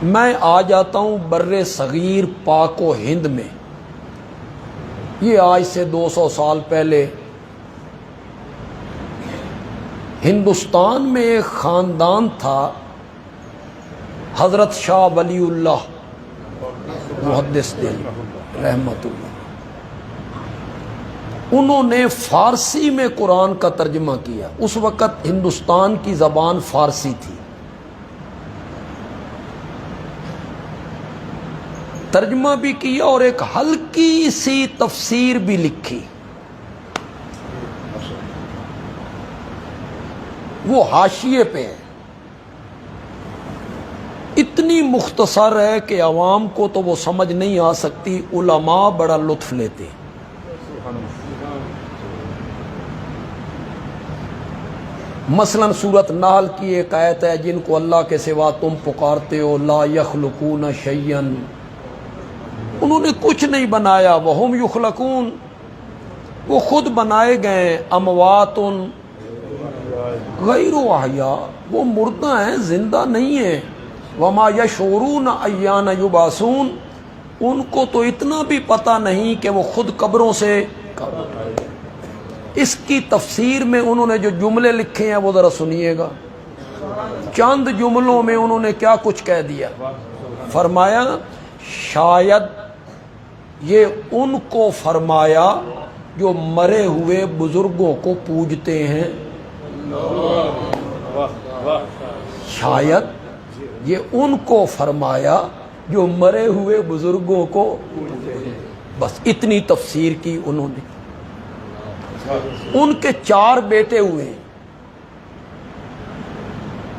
میں آ جاتا ہوں بر صغیر پاک و ہند میں. یہ آج سے 200 سال پہلے ہندوستان میں ایک خاندان تھا، حضرت شاہ ولی اللہ محدث دہلوی رحمت اللہ. انہوں نے فارسی میں قرآن کا ترجمہ کیا. اس وقت ہندوستان کی زبان فارسی تھی. ترجمہ بھی کیا اور ایک ہلکی سی تفسیر بھی لکھی. وہ حاشیے پہ ہے، اتنی مختصر ہے کہ عوام کو تو وہ سمجھ نہیں آ سکتی. علماء بڑا لطف لیتے. مثلا سورۃ نحل کی ایک آیت ہے، جن کو اللہ کے سوا تم پکارتے ہو، لا یخلقون شیئا، انہوں نے کچھ نہیں بنایا. وہم یخلقون، وہ خود بنائے گئے. اموات غیر احیاء، وہ مردہ ہیں، زندہ نہیں ہیں. وما یشعرون ایان یبعثون، ان کو تو اتنا بھی پتہ نہیں کہ وہ خود قبروں سے. اس کی تفسیر میں انہوں نے جو جملے لکھے ہیں وہ ذرا سنیے گا. چند جملوں میں انہوں نے کیا کچھ کہہ دیا. فرمایا شاید یہ ان کو فرمایا جو مرے ہوئے بزرگوں کو پوجتے ہیں. شاید یہ ان کو فرمایا جو مرے ہوئے بزرگوں کو. بس اتنی تفسیر کی انہوں نے. ان کے 4 بیٹے ہوئے ہیں.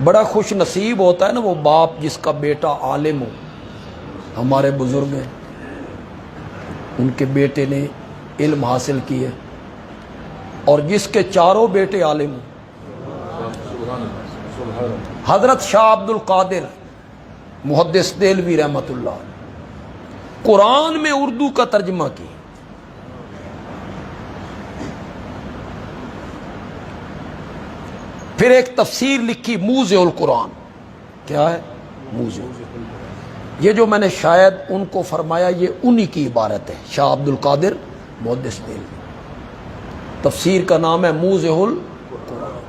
بڑا خوش نصیب ہوتا ہے نا وہ باپ جس کا بیٹا عالم ہو. ہمارے بزرگ ہیں، ان کے بیٹے نے علم حاصل کیا، اور جس کے 4 بیٹے عالم ہوں. حضرت شاہ عبد القادر محدث دہلوی رحمت اللہ قرآن میں اردو کا ترجمہ کی. پھر ایک تفسیر لکھی موضع القرآن. کیا ہے موضع؟ یہ جو میں نے شاید ان کو فرمایا یہ انہی کی عبارت ہے، شاہ عبد القادر محدث دہلوی. تفسیر کا نام ہے موضع القرآن.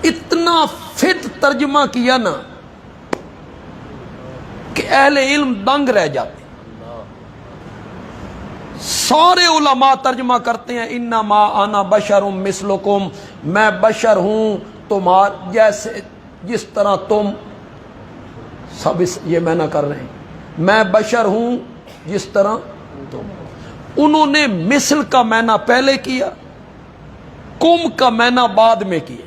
اتنا فٹ ترجمہ کیا نا کہ اہل علم دنگ رہ جاتے. سارے علماء ترجمہ کرتے ہیں انما انا بشر مثلکم، میں بشر ہوں تمہار جیسے، جس طرح تم سب. یہ میں نہ کر رہے ہیں، میں بشر ہوں جس طرح تم. انہوں نے مثل کا معنی پہلے کیا، کم کا معنی بعد میں کیا.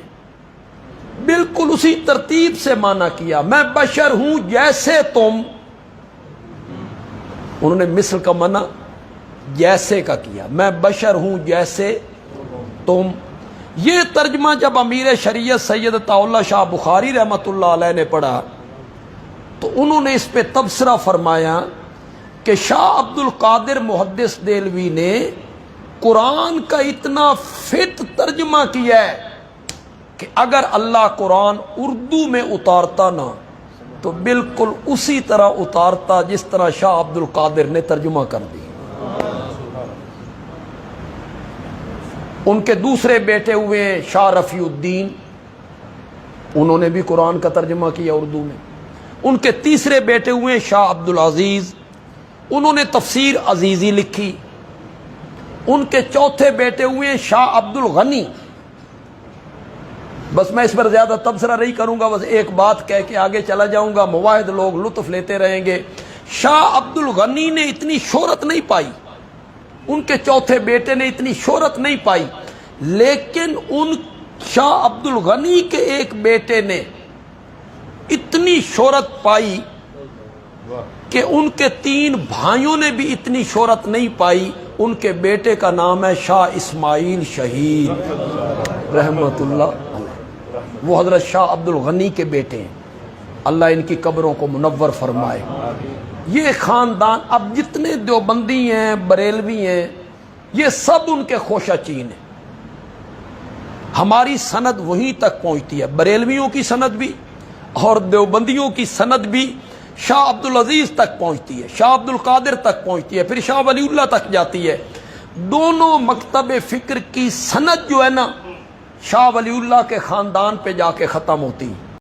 بالکل اسی ترتیب سے معنی کیا. میں بشر ہوں جیسے تم. انہوں نے مثل کا معنی جیسے کا کیا. میں بشر ہوں جیسے تم. یہ ترجمہ جب امیر شریعت سید طاء شاہ بخاری رحمت اللہ علیہ نے پڑھا تو انہوں نے اس پہ تبصرہ فرمایا کہ شاہ عبد القادر محدث دہلوی نے قرآن کا اتنا فٹ ترجمہ کیا ہے کہ اگر اللہ قرآن اردو میں اتارتا نا تو بالکل اسی طرح اتارتا جس طرح شاہ عبد القادر نے ترجمہ کر دی. ان کے دوسرے بیٹے ہوئے ہیں شاہ رفیع الدین، انہوں نے بھی قرآن کا ترجمہ کیا اردو میں. ان کے تیسرے بیٹے ہوئے ہیں شاہ عبد العزیز، انہوں نے تفسیر عزیزی لکھی. ان کے چوتھے بیٹے ہوئے ہیں شاہ عبد الغنی. بس میں اس پر زیادہ تبصرہ نہیں کروں گا، بس ایک بات کہہ کے آگے چلا جاؤں گا، مواحد لوگ لطف لیتے رہیں گے. شاہ عبد الغنی نے اتنی شہرت نہیں پائی، ان کے چوتھے بیٹے نے اتنی شہرت نہیں پائی، لیکن ان شاہ عبد الغنی کے ایک بیٹے نے اتنی شہرت پائی کہ ان کے 3 بھائیوں نے بھی اتنی شہرت نہیں پائی. ان کے بیٹے کا نام ہے شاہ اسماعیل شہید رحمت اللہ. وہ حضرت شاہ عبد الغنی کے بیٹے ہیں. اللہ ان کی قبروں کو منور فرمائے. یہ خاندان اب جتنے دیوبندی ہیں، بریلوی ہیں، یہ سب ان کے خوشہ چین ہیں. ہماری سند وہیں تک پہنچتی ہے، بریلویوں کی سند بھی اور دیوبندیوں کی سند بھی شاہ عبد العزیز تک پہنچتی ہے، شاہ عبد القادر تک پہنچتی ہے، پھر شاہ ولی اللہ تک جاتی ہے۔ دونوں مکتب فکر کی سند جو ہے نا شاہ ولی اللہ کے خاندان پہ جا کے ختم ہوتی۔